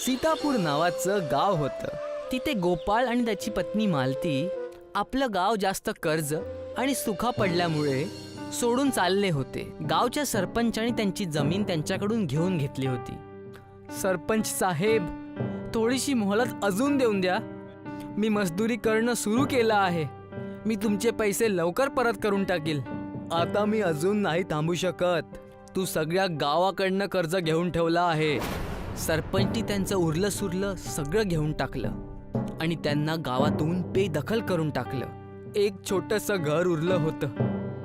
सीतापूर नावाचं गाव होतं. तिथे गोपाळ आणि त्याची पत्नी मालती आपलं गाव जास्त कर्ज आणि सुखा पडल्यामुळे सोडून चालले होते. गावच्या सरपंचाने त्यांची जमीन त्यांच्याकडून घेऊन घेतली होती. सरपंच साहेब, थोडीशी मोहलत अजून देऊन द्या. मी मजदुरी करणं सुरू केलं आहे. मी तुमचे पैसे लवकर परत करून टाकील. आता मी अजून नाही थांबू शकत. तू सगळ्या गावाकडनं कर्ज घेऊन ठेवलं आहे. सरपंचनी त्यांचं उरलं सुरलं सगळं घेऊन टाकलं आणि त्यांना गावातून बेदखल करून टाकलं. एक छोटंसं घर उरलं होतं.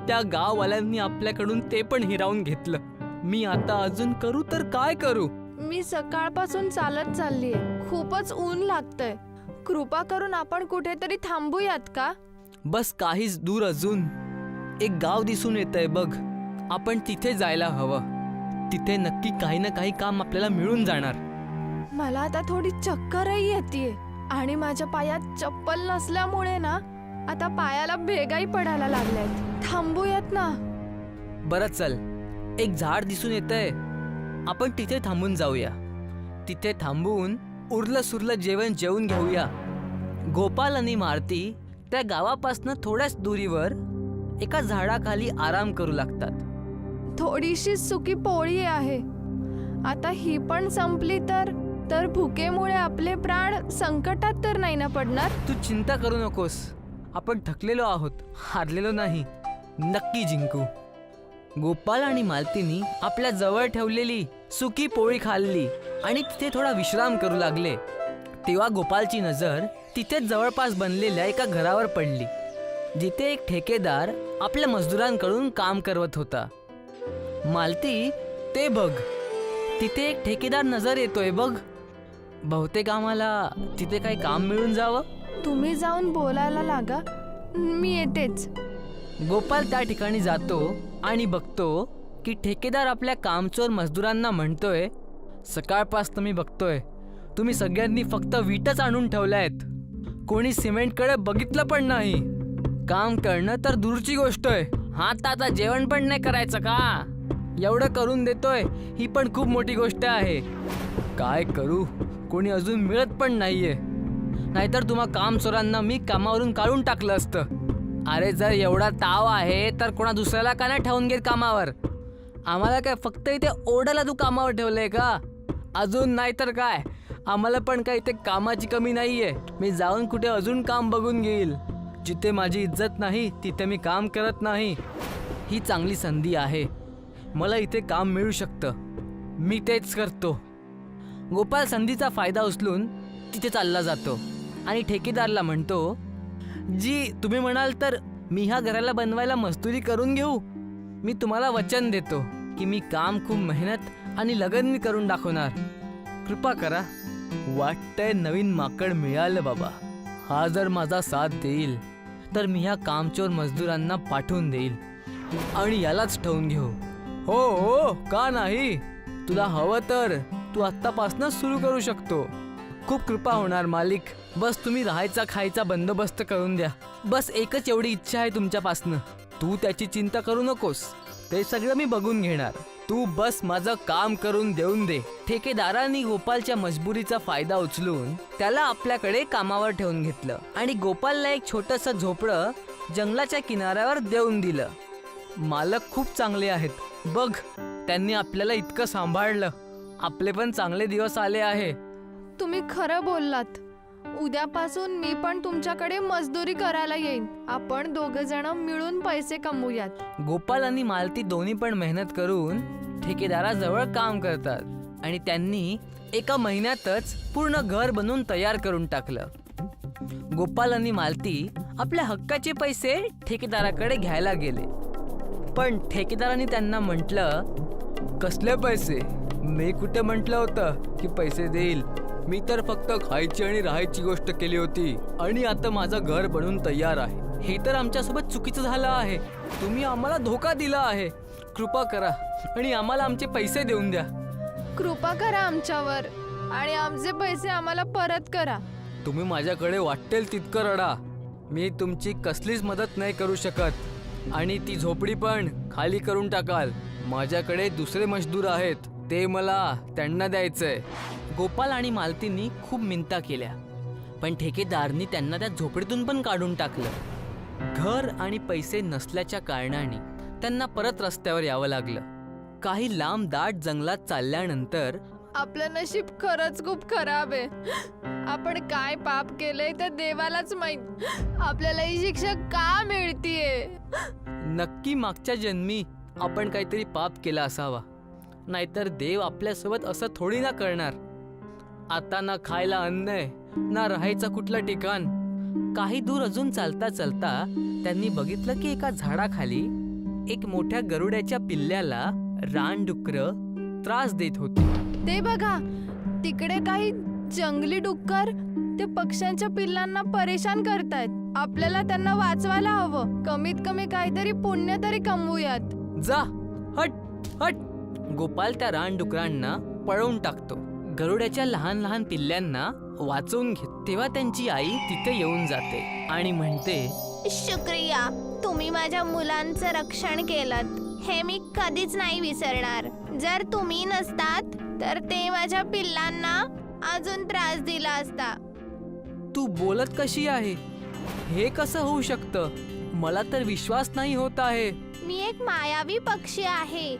त्या गाववाल्यांनी आपल्याकडून ते पण हिरावून घेतलं. मी आता अजून करू तर काय करू? मी सकाळपासून चालत चाललीये. खूपच ऊन लागतंय. कृपा करून आपण कुठेतरी थांबूयात का? बस काहीच दूर अजून एक गाव दिसून येतंय बघ. आपण तिथे जायला हवं. तिथे नक्की काही ना काही काम आपल्याला मिळून जाणार. मला आता थोडी चक्करही येतेय आणि माझ्या पायात चप्पल नसल्यामुळे ना आता पायाला भेगाही पडायला लागल्यात. थांबूयात ना? बरं चल, एक झाड दिसून येतंय. आपण तिथे थांबून जाऊया. तिथे थांबून उरलं सुरलं जेवण जेवून घेऊया. गोपाल आणि मालती त्या गावापासनं थोड्याच दुरीवर एका झाडाखाली आराम करू लागतात. थोडीशी सुकी पोळी आहे. आता ही पण संपली तर भुकेमुळे आपले प्राण संकटात तर नाही ना पडणार? तू चिंता करू नकोस. आपण थकलेलो आहोत, हारलेलो नाही. नक्की जिंकू. गोपाल आणि मालतीनी आपल्या जवळ ठेवलेली सुकी पोळी खाल्ली आणि तिथे थोडा विश्राम करू लागले. तेव्हा गोपालची नजर तिथेच जवळपास बनलेल्या एका घरावर पडली, जिथे एक ठेकेदार आपल्या मजदुरांकडून काम करवत होता. मालती, ते बघ, तिथे एक ठेकेदार नजर येतोय बघ. बहुतेक आम्हाला तिथे काही काम मिळून जावं. तुम्ही जाऊन बोलायला लागा, मी येतेच. गोपाल त्या ठिकाणी जातो आणि बघतो की ठेकेदार आपल्या कामचोर मजदुरांना म्हणतोय, सकाळपासून मी बघतोय तुम्ही सगळ्यांनी फक्त वीटच आणून ठेवल्यात. कोणी सिमेंटकडे बघितलं पण नाही. काम करणं तर दूरची गोष्ट आहे, आता जेवण पण नाही करायचं का? एवढं करून देतोय, ही पण खूप मोठी गोष्ट आहे. काय करू, कोणी अजून मिळत पण नाहीये. नाहीतर तुम्हा कामचोरांना मी कामावरून काढून टाकलं असतं. अरे जर एवढा ताव आहे तर कोणा दुसऱ्याला का नाही ठेवून घेत कामावर? आम्हाला काय फक्त इथे ओरडायला तू कामावर ठेवलंय का? अजून नाही तर काय, आम्हाला पण काही इथे कामाची कमी नाहीये. मी जाऊन कुठे अजून काम बघून घेईल. जिथे माझी इज्जत नाही तिथे मी काम करत नाही. ही चांगली संधी आहे. मला इथे काम मिळू शकतं. मी तेच करतो. गोपाल संधीचा फायदा उचलून तिथे चालला जातो आणि ठेकेदारला म्हणतो, जी तुम्ही म्हणाल तर मी ह्या घराला बनवायला मजदुरी करून घेऊ. मी तुम्हाला वचन देतो की मी काम खूप मेहनत आणि लगन करून दाखवणार. कृपा करा. वाटतंय नवीन माकड मिळालं बाबा. हा जर माझा साथ देईल तर मी ह्या कामचोर मजदुरांना पाठवून देईल आणि यालाच ठेवून घेऊ. हो हो, का नाही? तुला हवं तर तू आत्तापासूनच सुरू करू शकतो. खूप कृपा होणार मालिक. बस तुम्ही राहायचा खायचा बंदोबस्त करून द्या. बस एकच एवढी इच्छा आहे तुमच्यापासनं. तू त्याची चिंता करू नकोस, ते सगळं मी बघून घेणार. तू बस माझं काम करून देऊन दे. ठेकेदारांनी गोपालच्या मजबुरीचा फायदा उचलून त्याला आपल्याकडे कामावर ठेवून घेतलं आणि गोपालला एक छोटंसं झोपडं जंगलाच्या किनाऱ्यावर देऊन दिलं. मालक खूप चांगले आहेत बघ. त्यांनी आपल्याला इतकं सांभाळलं. आपले पण चांगले दिवस आले आहे. तुम्ही खरं बोललात. उद्यापासून मी पण तुमच्याकडे मजदुरी करायला येईन. आपण दोघ जण मिळून पैसे कमवूयात. गोपाल आणि मालती दोन्ही पण मेहनत करून ठेकेदाराजवळ काम करतात आणि त्यांनी एका महिन्यातच पूर्ण घर बनवून तयार करून टाकलं. गोपाल आणि मालती आपल्या हक्काचे पैसे ठेकेदाराकडे घ्यायला गेले, पण ठेकेदाराने त्यांना म्हटलं, कसले पैसे? मी कुठे म्हटलं होतं की पैसे देईल? मी तर फक्त खायची आणि राहायची गोष्ट केली होती आणि आता माझं घर बनवून तयार आहे. हे तर आमच्यासोबत चुकीचं झालं आहे. तुम्ही आम्हाला धोका दिला आहे. कृपा करा आणि आम्हाला आमचे पैसे देऊन द्या. कृपा करा आमच्यावर आणि आमचे पैसे आम्हाला परत करा. तुम्ही माझ्याकडे वाटेल तितकं रडा. मी तुमची कसलीच मदत नाही करू शकत आणि ती झोपडी पण खाली करून टाकाल. माझ्याकडे दुसरे मजदूर आहेत, ते मला त्यांना द्यायचंय. गोपाल आणि मालतींनी खूप मिन्नता केल्या, पण ठेकेदारनी त्यांना त्या झोपडीतून पण काढून टाकलं. घर आणि पैसे नसल्याच्या कारणाने त्यांना परत रस्त्यावर यावं लागलं. काही लांब दाट जंगलात चालल्यानंतर आपलं नशीब खरंच खूप खराब आहे. आपण काय पाप केलंय ते देवालाच माहित. आपल्याला ही शिक्षा का मिळतीये? नक्की मागच्या जन्मी आपण काहीतरी पाप केला असावा, नाहीतर देव आपल्यासोबत असं थोडी ना करणार. आता ना खायला अन्न आहे, ना राहायचं कुठलं ठिकाण. काही दूर अजून चालता चालता त्यांनी बघितलं की एका झाडाखाली एक मोठ्या गरुड्याच्या पिल्ल्याला रानडुकरं त्रास देत होते. ते बघा, तिकडे काही जंगली डुक्कर ते पक्ष्यांच्या पिल्लांना परेशान करतायत. आपल्याला त्यांना वाचवायला हवं. कमीत कमी काहीतरी पुण्य तरी कमवूयात. जा, हट हट. गोपाल त्या रानडुकरांना पळवून टाकतो. गरुड्याच्या लहान लहान पिल्ल्यांना वाचवून घेत. तेव्हा त्यांची आई तिथे येऊन जाते आणि म्हणते, शुक्रिया, तुम्ही माझ्या मुलांचं रक्षण केलं. हे मी कधीच नाही विसरणार. जर तुम्ही नसतात तर ते माझ्या पिल्लांना अजून त्रास दिला असता. तू बोलत कशी आहे? हे कसं होऊ शकतं? मला तर विश्वास नाही होत आहे. मी एक मायावी पक्षी आहे.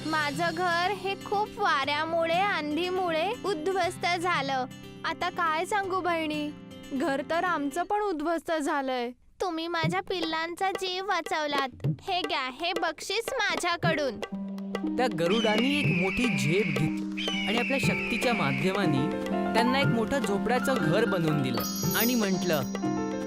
माझं घर हे खूप वाऱ्यामुळे आंधीमुळे उद्ध्वस्त झालं. आता काय सांगू बहिणी, घर तर आमचं पण उद्ध्वस्त झालंय. तुम्ही माझ्या पिल्लांचा जीव वाचवलात. हे घ्या, हे बक्षीस माझ्याकडून. त्या गरुडाने एक मोठी झेप घेतली आणि आपल्या शक्तीच्या माध्यमाने त्यांना एक मोठं झोपड्याचं घर बनवून दिलं आणि म्हटलं,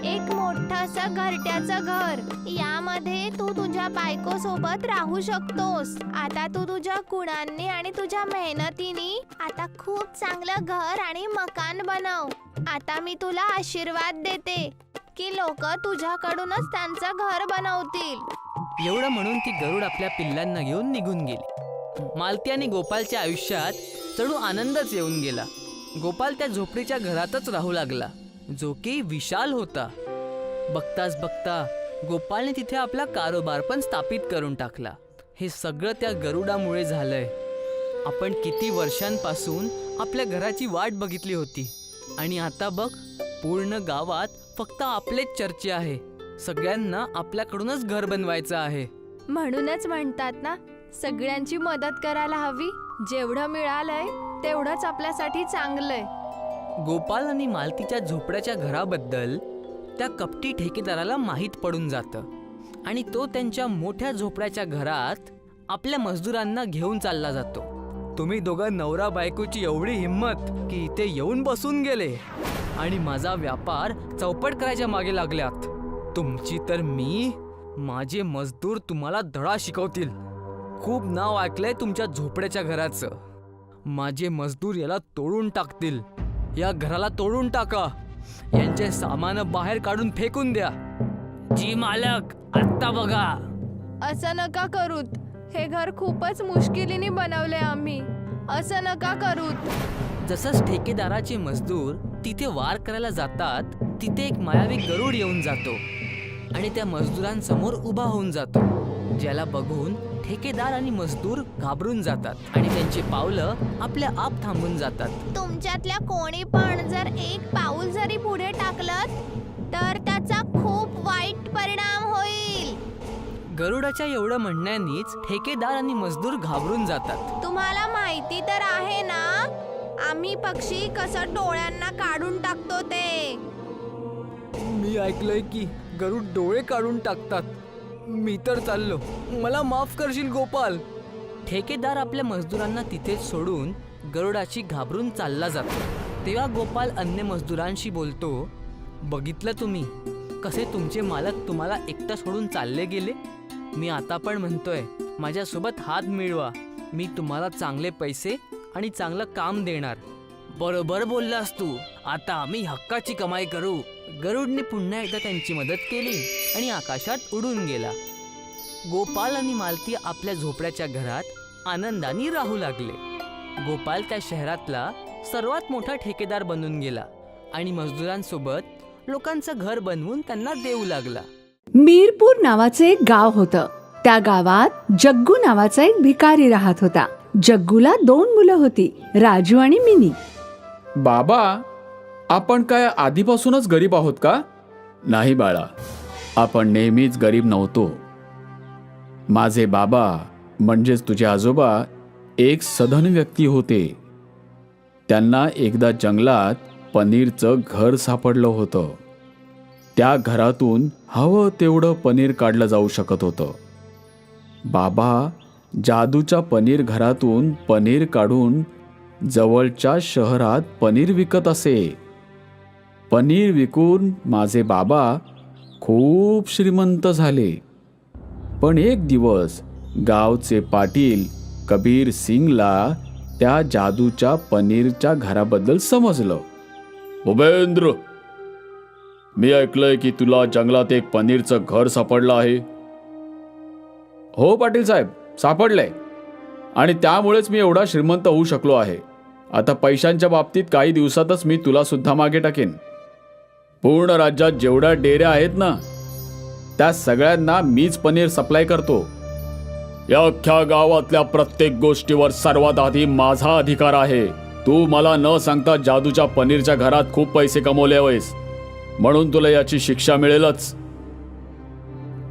एक मोठंसं घरट्याचं घर. यामध्ये तू तुझ्या बायको सोबत राहू शकतोस. आता तू तुझ्या गुणांनी आणि तुझ्या मेहनतीने आता खूप चांगलं घर आणि मकान बनव. आता मी तुला आशीर्वाद देते की लोक तुझ्याकडूनच त्यांचं घर बनवतील. एवढं म्हणून ती गरुड आपल्या पिल्लांना घेऊन निघून गेली. मालती आणि गोपालच्या आयुष्यात जणू आनंदच येऊन गेला. गोपाल त्या झोपडीच्या घरातच राहू लागला, जो की विशाल होता. बघताच बघता गोपालने तिथे आपला कारोबार पण स्थापित करून टाकला. हे सगळं त्या गरुडामुळे झालंय. आपण किती वर्षांपासून आपल्या घराची वाट बघितली होती आणि आता बघ, पूर्ण गावात फक्त आपलेच चर्चे आहे. सगळ्यांना आपल्याकडूनच घर बनवायचं आहे. म्हणूनच म्हणतात ना, सगळ्यांची मदत करायला हवी. जेवढं मिळालंय तेवढंच आपल्यासाठी चांगलंय. गोपाल आणि मालतीच्या झोपड्याच्या घराबद्दल त्या कपटी ठेकेदाराला माहीत पडून जातं आणि तो त्यांच्या मोठ्या झोपड्याच्या घरात आपल्या मजदुरांना घेऊन चालला जातो. तुम्ही दोघं नवरा बायकोची एवढी हिंमत की इथे येऊन बसून गेले आणि माझा व्यापार चौपट करायच्या मागे लागल्यात. तुमची तर मी, माझे मजदूर तुम्हाला धडा शिकवतील. खूप नाव ऐकलंय तुमच्या झोपड्याच्या घराचं. माझे मजदूर याला तोडून टाकतील. या घराला तोडून टाका. यांचे सामान बाहेर काढून फेकून द्या. जी मालक, आत्ता बघा. असं नका करूत. हे घर खूपच मुश्किलीने बनवले आम्ही. असं नका करूत. जसंच ठेकेदाराचे मजदूर तिथे वार करायला जातात, तिथे एक मायावी गरुड येऊन जातो आणि त्या मजदुरांसमोर उभा होऊन जातो, ज्याला बघून ठेकेदार आणि मजदूर घाबरून जातात आणि त्यांची पावलं आपल्या आप थांबून जातात. तुमच्यातल्या कोणी पण जर एक पाऊल जरी पुढे टाकलं तर त्याचा खूप वाईट परिणाम होईल. गरुडाच्या एवढं म्हणण्यानीच ठेकेदार आणि मजदूर घाबरून जातात. तुम्हाला माहिती तर आहे ना, आम्ही पक्षी कसं डोळ्यांना काढून टाकतो ते. मी ऐकलंय की गरुड डोळे काढून टाकतात. मी तर चाललो. मला माफ करशील गोपाल? ठेकेदार आपल्या मजदुरांना तिथेच सोडून गरुडाची घाबरून चालला जातो. तेव्हा गोपाल अन्य मजदुरांशी बोलतो, बघितलं तुम्ही कसे तुमचे मालक तुम्हाला एकटा सोडून चालले गेले? मी आता पण म्हणतोय, माझ्यासोबत हात मिळवा. मी तुम्हाला चांगले पैसे आणि चांगलं काम देणार. बरोबर बोललास तू. आता आम्ही हक्काची कमाई करू. गरुडने पुन्हा एकदा त्यांची मदत केली आणि आकाशात उडून गेला. गोपाल आणि मालती आपल्या झोपड्याच्या घरात आनंदाने राहू लागले. गोपाल त्या शहरातला सर्वात मोठा ठेकेदार बनून गेला आणि मजदुरांसोबत लोकांचं घर बनवून त्यांना देऊ लागला. मीरपूर नावाचे एक गाव होतं. त्या गावात जग्गू नावाचा एक भिकारी राहत होता. जग्गूला 2 मुलं होती, राजू आणि मिनी. बाबा, आपण काय आधीपासूनच गरीब आहोत का? नाही बाळा, आपण नेहमीच गरीब नव्हतो. माझे बाबा म्हणजेच तुझे आजोबा एक सधन व्यक्ती होते. त्यांना एकदा जंगलात पनीरचं घर सापडलं होतं. त्या घरातून हवं तेवढं पनीर काढलं जाऊ शकत होतं. बाबा जादूच्या पनीर घरातून पनीर काढून जवळच्या शहरात पनीर विकत असे. पनीर विकून माझे बाबा खूप श्रीमंत झाले. पण एक दिवस गावचे पाटील कबीर सिंगला त्या जादूच्या पनीरच्या घराबद्दल समजलं. भूपेंद्र, मी ऐकलंय की तुला जंगलात एक पनीरचं घर सापडलं आहे. हो पाटील साहेब, सापडलंय. आणि त्यामुळेच मी एवढा श्रीमंत होऊ शकलो आहे. आता पैशांच्या बाबतीत काही दिवसातच मी तुला सुद्धा मागे टाकेन. पूर्ण राज्यात जेवढ्या डेऱ्या आहेत ना, त्या सगळ्यांना मीच पनीर सप्लाय करतो. या अख्ख्या गावातल्या प्रत्येक गोष्टीवर सर्वात आधी माझा अधिकार आहे. तू मला न सांगता जादूच्या पनीरच्या घरात खूप पैसे कमवले आहेस, म्हणून तुला याची शिक्षा मिळेलच.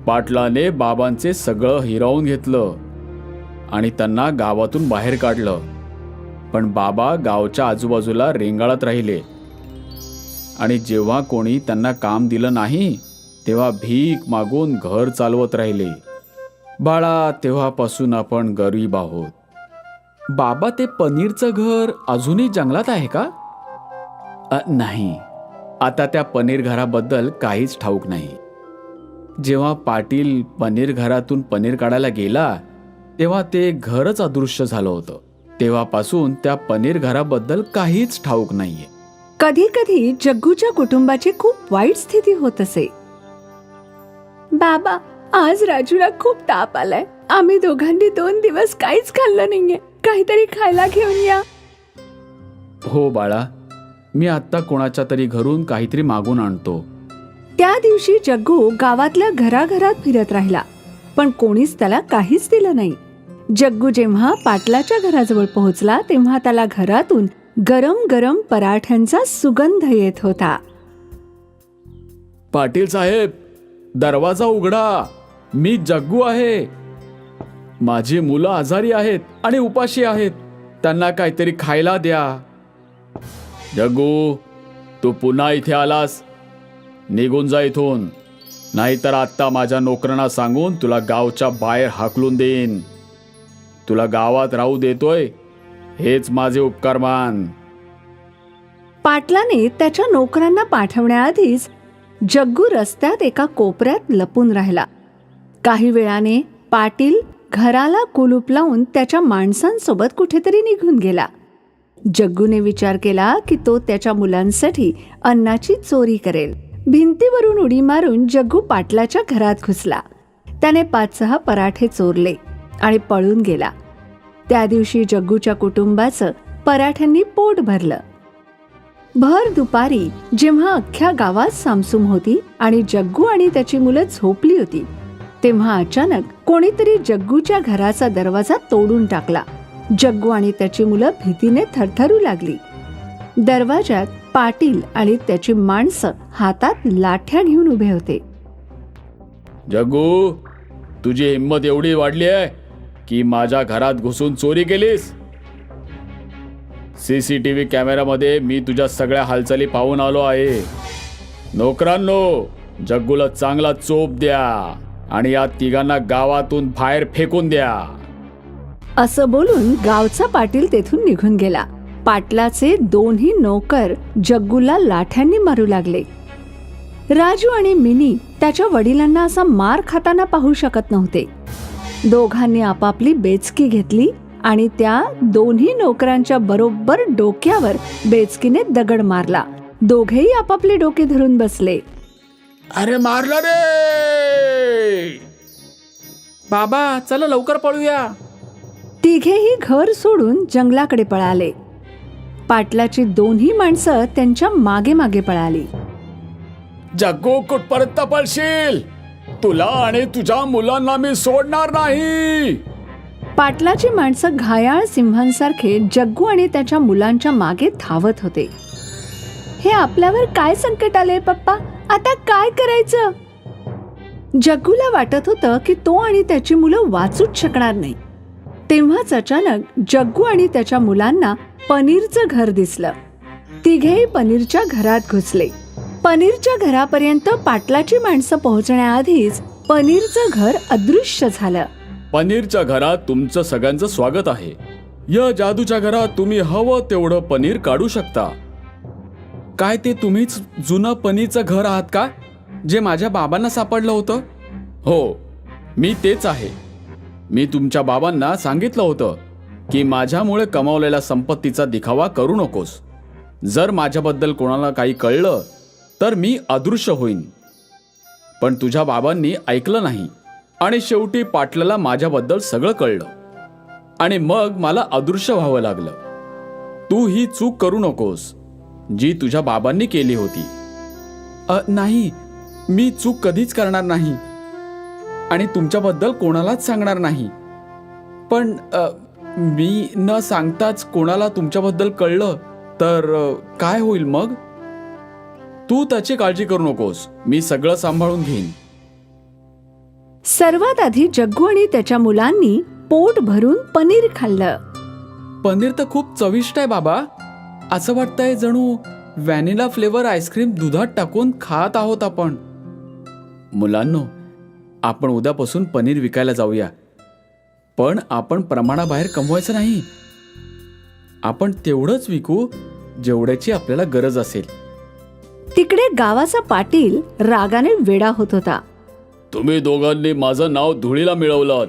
पाटलाने बाबांचे सगळं हिरावून घेतलं आणि त्यांना गावातून बाहेर काढलं. पण बाबा गावच्या आजूबाजूला रेंगाळत राहिले आणि जेव्हा कोणी त्यांना काम दिलं नाही तेव्हा भीक मागून घर चालवत राहिले. बाळा, तेव्हापासून आपण गरीब आहोत. बाबा, ते पनीरचं घर अजूनही जंगलात आहे का? नाही, आता त्या पनीर घराबद्दल काहीच ठाऊक नाही. जेव्हा पाटील पनीर घरातून पनीर काढायला गेला तेव्हा ते घरच अदृश्य झालं होतं. तेव्हापासून त्या पनीर घराबद्दल काहीच ठाऊक नाहीये. कधी कधी जग्गूच्या कुटुंबाची खूप वाईट स्थिती होत असे. बाबा, आज राजूला खूप ताप आलाय. आम्ही दोघांनी 2 दिवस काहीच खाल्लं नाहीये. काहीतरी खायला घेऊन या. हो बाळा, मी आत्ता कोणाच्या तरी घरून काहीतरी मागून आणतो. त्या दिवशी जग्गू गावातल्या घराघरात फिरत राहिला, पण कोणीच त्याला काहीच दिलं नाही. जग्गू जेव्हा पाटलाच्या घराजवळ पोहोचला तेव्हा त्याला घरातून गरम गरम पराठ्यांचा सुगंध येत होता. पाटील साहेब, दरवाजा उघडा. मी जग्गू आहे. माझी मुलं आजारी आहेत आणि उपाशी आहेत. त्यांना काहीतरी खायला द्या. जग्गू, तू पुन्हा इथे आलास, निघून जा इथून, नाहीतर आत्ता माझ्या नोकरांना सांगून तुला गावच्या बाहेर हाकलून देईन. तुला गावात राहू देतोय हेच माझे उपकार मान. पाटलाने त्याच्या नोकरांना पाठवण्याआधीच जग्गू रस्त्यात एका कोपऱ्यात लपून राहिला. काही वेळाने पाटील घराला कुलूप लावून त्याच्या माणसांसोबत कुठेतरी निघून गेला. जग्गूने विचार केला की तो त्याच्या मुलांसाठी अन्नाची चोरी करेल. भिंतीवरून उडी मारून जग्गू पाटलाच्या घरात घुसला. त्याने 5-6 पराठे चोरले आणि पळून गेला. त्या दिवशी जग्गूच्या कुटुंबाचं पराठ्यांनी पोट भरलं. भर दुपारी जेव्हा अख्ख्या गावात सामसूम होती आणि जग्गू आणि त्याची मुलं झोपली होती तेव्हा अचानक कोणीतरी जग्गूच्या घराचा दरवाजा तोडून टाकला. जग्गू आणि त्याची मुलं भीतीने थरथरू लागली. दरवाजात पाटील आणि त्याची माणसं हातात लाठ्या घेऊन उभे होते. जग्गू, तुझी हिंमत एवढी वाढली आहे की माझ्या घरात घुसून चोरी केलीस? CCTV कॅमेऱ्यामध्ये मी तुझ्या सगळ्या हालचाली पाहून आलो आहे. नोकरांनो, जग्गूला चांगला चोप द्या आणि या तिघांना गावातून बाहेर फेकून द्या. असं बोलून गावचा पाटील तेथून निघून गेला. पाटलाचे 2ही नोकर जग्गूला लाठ्यांनी मारू लागले. राजू आणि मिनी त्याच्या वडिलांना असा मार खाताना पाहू शकत नव्हते. दोघांनी आपापली बेचकी घेतली आणि त्या 2ही नोकरांच्या बरोबर डोक्यावर बेचकीने दगड मारला. दोघेही आपापले डोके धरून बसले. अरे मारला रे! बाबा, चला लवकर पळूया. तिघेही घर सोडून जंगलाकडे पळाले. पाटलाची 2ही माणसं त्यांच्या मागे मागे पळाली. जग्गू, कुठपर्यंत पळशील? तुला आणि तुझ्या मुलांना मी सोडणार नाही. पाटलाची माणसं घायाळ सिंहांसारखे जग्गू आणि त्याच्या मुलांच्या मागे धावत होते. हे आपल्यावर काय संकट आले पप्पा, आता काय करायचं? जग्गूला वाटत होतं की तो आणि त्याची मुलं वाचूच शकणार नाही. तेव्हाच अचानक जग्गू आणि त्याच्या मुलांना पनीरचं घर दिसलं. तिघेही पनीरच्या घरात घुसले. पनीरच्या घरापर्यंत पाटलाची माणसं पोहोचण्याआधीच पनीरचं घर अदृश्य झालं. पनीरच्या घरात तुमचं सगळ्यांचं स्वागत आहे. या जादूच्या घरात तुम्ही हवं तेवढं पनीर काढू शकता. काय ते तुम्हीच जुनं पनीरचं घर आहात का, जे माझ्या बाबांना सापडलं होतं? हो, मी तेच आहे. मी तुमच्या बाबांना सांगितलं होतं की माझ्यामुळे कमावलेल्या संपत्तीचा दिखावा करू नकोस. जर माझ्याबद्दल कोणाला काही कळलं तर मी अदृश्य होईन. पण तुझ्या बाबांनी ऐकलं नाही आणि शेवटी पाटलाला माझ्याबद्दल सगळं कळलं आणि मग मला अदृश्य व्हावं लागलं. तू ही चूक करू नकोस जी तुझ्या बाबांनी केली होती. नाही, मी चूक कधीच करणार नाही आणि तुमच्याबद्दल कोणालाच सांगणार नाही. पण मी न सांगताच कोणाला तुमच्याबद्दल कळलं तर काय होईल मग? तू त्याची काळजी करू नकोस, मी सगळं सांभाळून घेईन. सर्वात आधी जग्गू आणि त्याच्या मुलांनी पोट भरून पनीर खाल्लं. पनीर तर खूप चविष्ट आहे बाबा. असं वाटतंय जणू व्हॅनिला फ्लेवर आईस्क्रीम दुधात टाकून खात आहोत आपण. मुलांनो, आपण उद्यापासून पनीर विकायला जाऊया. पण आपण प्रमाणाबाहेर कमवायचं नाही. आपण तेवढंच विकू जेवढ्याची आपल्याला गरज असेल. तिकडे गावाचा पाटील रागाने वेडा होत होता. तुम्ही दोघांनी माझं नाव धुळीला मिळवलं.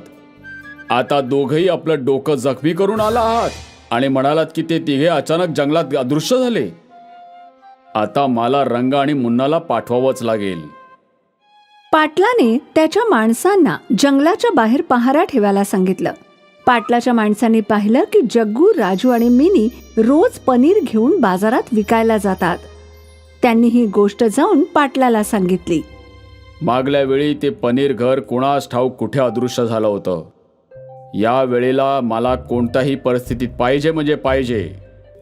आता दोघंही आपलं डोकं जखमी करून आला आहात आणि म्हणालात की ते तिघे अचानक जंगलात अदृश्य झाले. आता मला रंगा आणि मुन्नाला पाठवावंच लागेल. पाटलाने त्याच्या माणसांना जंगलाच्या बाहेर पहारा ठेवायला सांगितलं. पाटलाच्या माणसांनी पाहिलं की जग्गू, राजू आणि मिनी रोज पनीर घेऊन बाजारात विकायला जातात. त्यांनी ही गोष्ट जाऊन पाटलाला सांगितली. मागल्या वेळी ते पनीर घर कुणास ठाऊक कुठे अदृश्य झालं होतं. या वेळेला मला कोणत्याही परिस्थितीत पाहिजे म्हणजे पाहिजे.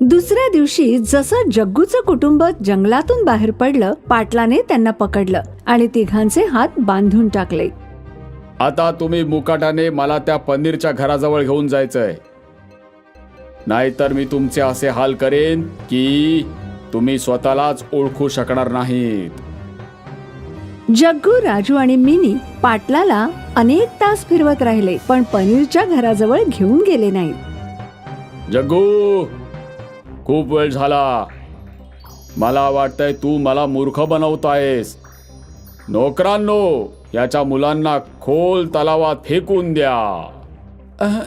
दुसऱ्या दिवशी जसं जग्गूचं कुटुंब जंगलातून बाहेर पडलं, पाटलाने त्यांना पकडलं आणि तिघांचे हात बांधून टाकले. आता तुम्ही मुकाटाने मला त्या पनीरच्या घराजवळ घेऊन जायचंय, नाहीतर मी तुमचे असे हाल करेन की तुम्ही स्वतःलाच ओळखू शकणार नाहीत. जग्गू, राजू आणि मिनी पाटलाला अनेक तास फिरवत राहिले, पण पनीरच्या घराजवळ घेऊन गेले नाहीत. जग्गू, खूप वेळ झाला. मला वाटतंय तू मला मूर्ख बनवतायस. नोकरांनो, याच्या मुलांना खोल तलावात फेकून द्या.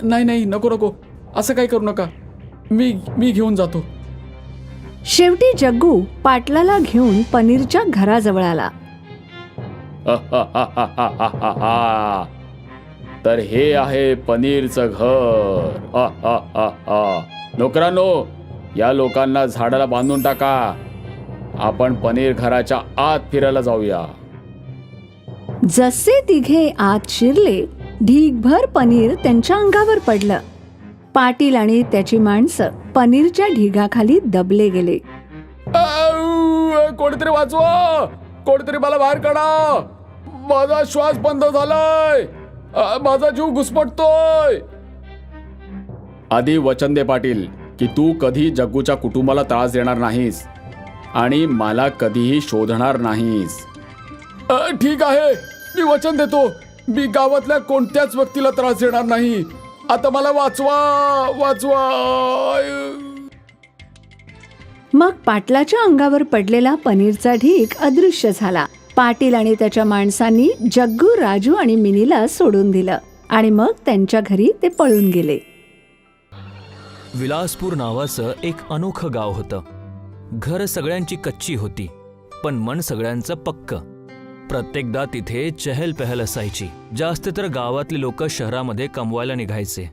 नाही, नको, असं काही करू नका. मी घेऊन जातो. शेवटी जग्गू पाटलाला घेऊन पनीरच्या घराजवळ आला. तर हे आहे पनीरचं घर. नोकरांनो, या लोकांना झाडाला बांधून टाका. आपण पनीर घराच्या आत फिरायला जाऊया. जसे तिघे आत शिरले, ढीगभर पनीर त्यांच्या अंगावर पडलं. पाटील आणि त्याची माणसं पनीरच्या ढिगाखाली दबले गेले. कोणीतरी वाचवा, कोणीतरी मला बाहेर काढा. माझा श्वास बंद झालाय, माझा जीव घुसमटतोय. आधी वचन दे पाटील की तू कधी जग्गूच्या कुटुंबाला त्रास देणार नाहीस आणि मला कधीही शोधणार नाहीस. ठीक आहे, मी वचन देतो. मी गावातल्या कोणत्याच व्यक्तीला त्रास देणार नाही. आता मला वाचवा. मग पाटलाच्या अंगावर पडलेला पनीरचा ढीग अदृश्य झाला. पाटील आणि त्याच्या माणसांनी जग्गू, राजू आणि मिनीला सोडून दिलं आणि मग त्यांच्या घरी ते पळून गेले. विलासपूर नावाचं एक अनोखं गाव होतं. घर सगळ्यांची कच्ची होती, पण मन सगळ्यांचं पक्क. प्रत्येकदा तिथे चहल पहल असायची. जास्त तर गावातले लोक शहरामध्ये कमवायला निघायचे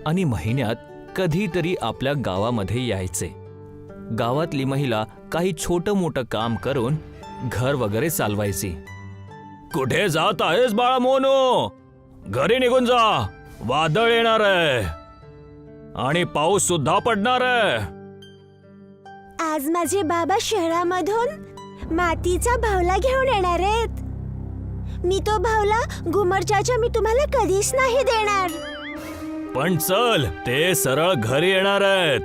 आणि महिन्यात कधीतरी आपल्या गावामध्ये यायचे. गावातली महिला काही छोटं मोठं काम करून घर वगैरे चालवायची. कुठे जात आहेस बाळा मोनो? घरी निघून जा. वादळ येणार आहे आणि पाऊस सुद्धा पडणार आहे. आज माझे बाबा शहरामधून मातीचा भावला घेऊन येणार आहेत. मी तो भावला घुमर चाचा मी तुम्हाला कधीच नाही देणार. पण चल, ते सरळ घरी येणार आहेत.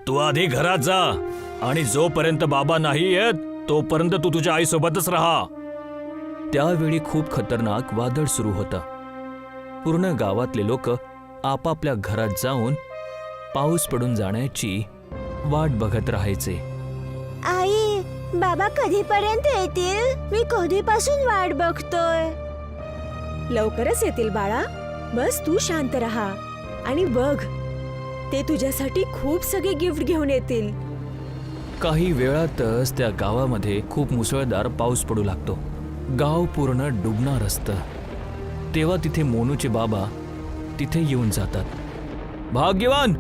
तू आधी घरात जा आणि जोपर्यंत बाबा नाही येत तोपर्यंत तू तुझ्या आईसोबतच राहा. त्यावेळी खूप खतरनाक वादळ सुरू होतं. पूर्ण गावातले लोक आपापल्या घरात जाऊन पाऊस पडून जाण्याची वाट बघत राहायचे. आई, बाबा कधीपर्यंत येतील? मी कधीपासून वाट बघतोय. लवकरच येतील बाळा. बस तू शांत राहा आणि बघ, ते तुझ्यासाठी खूप सगळे गिफ्ट घेऊन येतील. काही वेळातच त्या गावामध्ये खूप मुसळधार पाऊस पडू लागतो. गाव पूर्ण डुबणार असतं. तेव्हा तिथे मोनूचे बाबा तिथे येऊन जातात. भाग्यवान,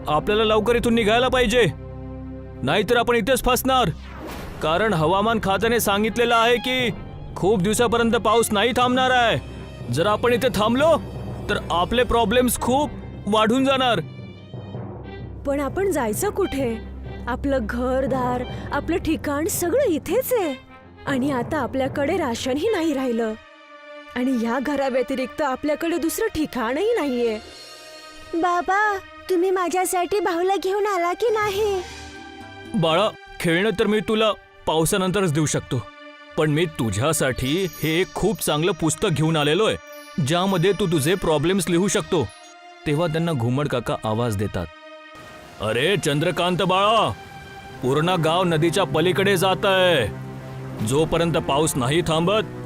आपल्याला लवकर इथून निघायला पाहिजे, नाहीतर आपण इथेच फसणार. कारण हवामान खात्याने सांगितलेलं आहे की खूप दिवसापर्यंत पाऊस नाही थांबणार आहे. जर आपण इथे थांबलो तर आपले प्रॉब्लेम्स खूप वाढून जाणार. पण आपण जायचं कुठे? आपलं घरदार, आपलं ठिकाण सगळं इथेच आहे. आणि आता आपल्याकडे राशनही नाही राहिलं. आणि या घराव्यतिरिक्त आपल्याकडे दुसरं ठिकाणही नाहीये. बाबा, तुम्ही माझ्यासाठी भावला घेऊन आला की नाही? बाळा, खेळणं तर मी तुला पावसानंतरच देऊ शकतो, पण मी तुझ्यासाठी हे एक खूप चांगलं पुस्तक घेऊन आलेलो आहे, ज्यामध्ये तू तुझे प्रॉब्लेम्स लिहू शकतो. तेव्हा त्यांना घुमड काका आवाज देतात. अरे चंद्रकांत बाळा, पूर्ण गाव नदीच्या पलीकडे जात आहे. जोपर्यंत पाऊस नाही थांबत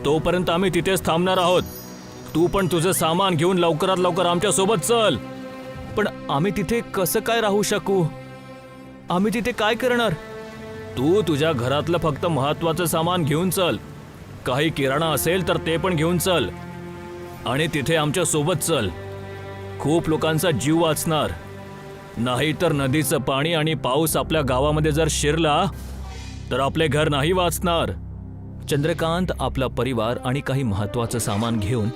तोपर्यंत आम्ही तिथेच थांबणार आहोत. तू पण तुझं सामान घेऊन लवकरात लवकर आमच्या सोबत चल. पण आम्ही तिथे कसं काय राहू शकू? आम्ही तिथे काय करणार? तू तुझ्या घरातलं फक्त महत्वाचं सामान घेऊन चल. काही किराणा असेल तर ते पण घेऊन चल आणि तिथे आमच्या सोबत चल. खूप लोकांचा जीव वाचणार. नाहीतर नदीचं पाणी आणि पाऊस आपल्या गावामध्ये जर शिरला तर आपले घर नाही वाचणार. चंद्रकांत आपला परिवार आणि काही महत्वाचं सामान घेऊन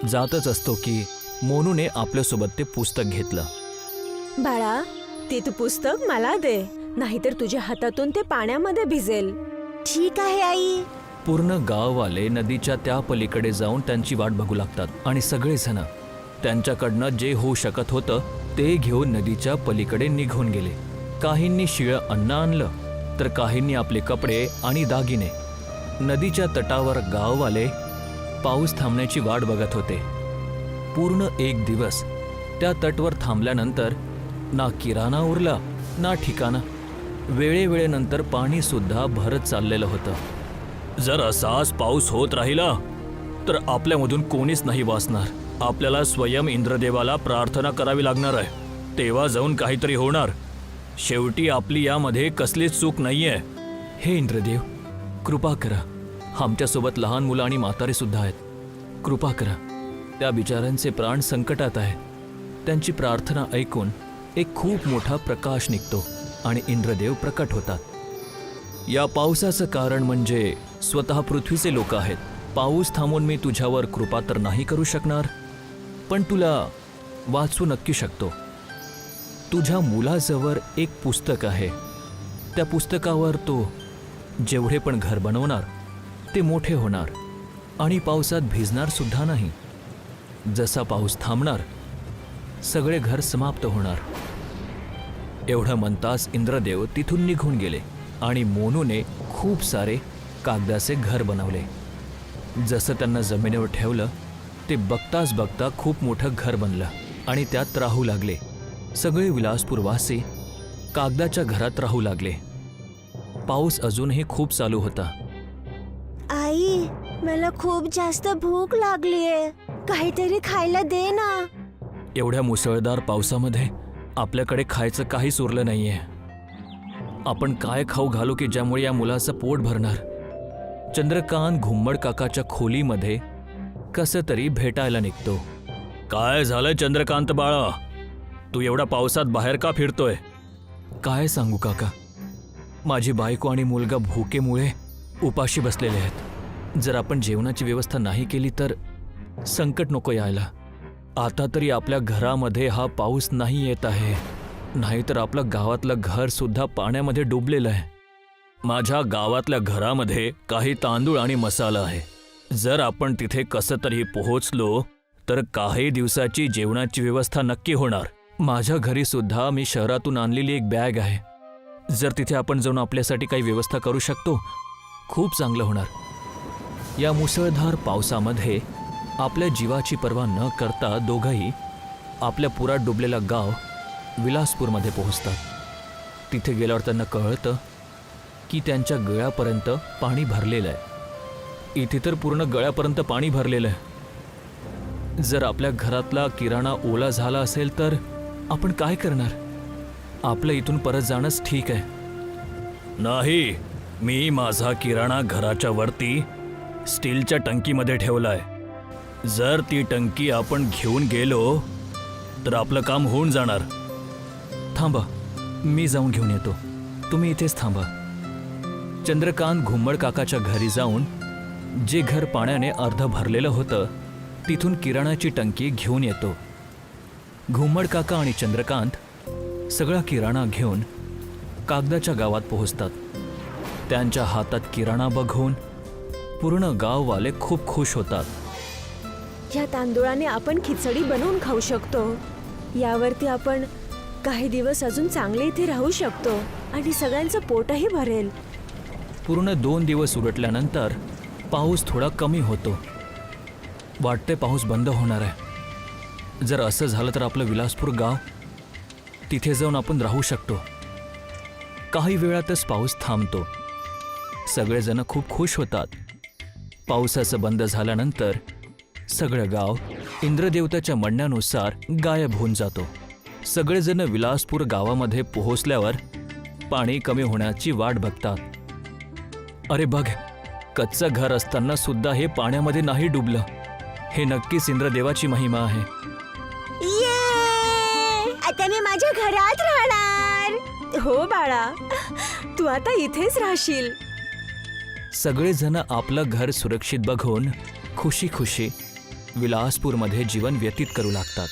जातच असतो की मोनूने आपल्यासोबत ते पुस्तक घेतलं. बाळा, ते तू पुस्तक मला दे, नाहीतर तुझ्या हातातून ते पाण्यामध्ये भिजेल. ठीक आहे आई. पूर्ण गाववाले नदीच्या त्या पलीकडे जाऊन त्यांची वाट बघू लागतात आणि सगळेजण त्यांच्याकडनं जे होऊ शकत होतं ते घेऊन नदीच्या पलीकडे निघून गेले. काहींनी शिळं अन्न आणलं तर काहींनी आपले कपडे आणि दागिने. नदीच्या तटावर गाववाले पाऊस थांबण्याची वाट बघत होते. पूर्ण एक दिवस त्या तटवर थांबल्यानंतर ना किराणा उरला ना ठिकाणा. वेळेवेळेनंतर पाणी सुद्धा भरत चाललेलं होतं. जर असाच पाऊस होत राहिला तर आपल्यामधून कोणीच नाही वाचणार. आपल्याला स्वयं इंद्रदेवाला प्रार्थना करावी लागणार आहे, तेव्हा जाऊन काहीतरी होणार. शेवटी आपली यामध्ये कसलीच चूक नाहीये. हे इंद्रदेव, कृपा करा. आमच्यासोबत लहान मुलं आणि म्हातारे सुद्धा आहेत. कृपा करा. त्या बिचाऱ्यांचे प्राण संकटात आहेत. त्यांची प्रार्थना ऐकून एक खूप मोठा प्रकाश निघतो आणि इंद्रदेव प्रकट होतात. या पावसाचं कारण म्हणजे स्वतः पृथ्वीचे लोक आहेत. पाऊस थांबून मी तुझ्यावर कृपा तर नाही करू शकणार, पण तुला वाचू नक्की शकतो. तुझ्या मुलाजवळ एक पुस्तक आहे. त्या पुस्तकावर तो जेवढे पण घर बनवणार ते मोठे होणार आणि पावसात भिजणार सुद्धा नाही. जसा पाऊस थांबणार सगळे घर समाप्त होणार. एवढं म्हणताच इंद्रदेव तिथून निघून गेले आणि मोनूने खूप सारे कागदाचे घर बनवले. जसं त्यांना जमिनीवर ठेवलं ते बघताच बघता खूप मोठं घर बनलं आणि त्यात राहू लागले. सगळे विलासपूरवासी कागदाच्या घरात राहू लागले. पाऊस अजूनही खूप चालू होता. आई, मला खूप जास्त भूक लागलीये. काहीतरी खायला दे ना. एवढ्या मुसळधार पावसामध्ये आपल्याकडे खायचं काहीच उरलं नाहीये. आपण काय खाऊ घालू की ज्यामुळे या मुलाचं पोट भरणार? चंद्रकांत घुम्मड काकाच्या खोलीमध्ये कसं तरी भेटायला निघतो. काय झालं चंद्रकांत बाळा, तू एवढ्या पावसात बाहेर का फिरतोय? काय सांगू काका, माझी बायको आणि मुलगा भुकेमुळे उपाशी बसलेले आहेत. जर आपण जेवणाची व्यवस्था नाही केली तर संकट नको यायला. आता तरी आपल्या घरामध्ये हा पाऊस नाही येत आहे, नाहीतर आपलं गावातलं घर सुद्धा पाण्यामध्ये डुबलेलं आहे. माझ्या गावातल्या घरामध्ये काही तांदूळ आणि मसाला आहे. जर आपण तिथे कसं तरी पोहोचलो तर काही दिवसाची जेवणाची व्यवस्था नक्की होणार. माझ्या घरी सुद्धा मी शहरातून आणलेली एक बॅग आहे. जर तिथे आपण जाऊन आपल्यासाठी काही व्यवस्था करू शकतो, खूप चांगलं होणार. या मुसळधार पावसामध्ये आपल्या जीवाची पर्वा न करता दोघंही आपल्या पुरात डुबलेलं गाव विलासपूरमध्ये पोहोचतात. तिथे गेल्यावर त्यांना कळतं की त्यांच्या गळ्यापर्यंत पाणी भरलेलं आहे. इथे तर पूर्ण गळ्यापर्यंत पाणी भरलेलं आहे. जर आपल्या घरातला किराणा ओला झाला असेल तर आपण काय करणार? आपलं इथून परत जाणंच ठीक आहे. नाही, मी माझा किराणा घराच्या वरती स्टीलच्या टंकीमध्ये ठेवलाय. जर ती टंकी आपण घेऊन गेलो तर आपलं काम होऊन जाणार. थांबा, मी जाऊन घेऊन येतो. तुम्ही इथेच थांबा. चंद्रकांत घुम्मड काकाच्या घरी जाऊन जे घर पाण्याने अर्ध भरलेलं होतं तिथून किराणाची टंकी घेऊन येतो. घुम्मड काका आणि चंद्रकांत सगळा किराणा घेऊन कागदाच्या गावात पोहोचतात. त्यांच्या हातात किराणा बघून पूर्ण गाववाले खूप खुश होतात. या तांदूळाने आपण खिचडी बनवून खाऊ शकतो. यावरती आपण काही दिवस अजून चांगले इथे राहू शकतो आणि सगळ्यांचं पोटही भरेल. पूर्ण 2 दिवस उलटल्यानंतर पाऊस थोडा कमी होतो. वाटते पाऊस बंद होणार आहे. जर असं झालं तर आपलं विलासपूर गाव, तिथे जाऊन आपण राहू शकतो. काही वेळातच पाऊस थांबतो. सगळेजण खूप खुश होतात. पावसाचं बंद झाल्यानंतर सगळं गाव इंद्रदेवताच्या म्हणण्यानुसार गायब होऊन जातो. सगळेजण विलासपूर गावामध्ये पोहोचल्यावर पाणी कमी होण्याची वाट बघतात. अरे बघ, कच्चं घर असताना सुद्धा हे पाण्यामध्ये नाही डुबलं. हे नक्कीच इंद्रदेवाची महिमा आहे. आता मी माझ्या घरात राहणार. हो बाळा, तू आता इथेच राहशील. सगळेजण आपलं घर सुरक्षित बघून खुशी खुशी विलासपूरमध्ये जीवन व्यतीत करू लागतात.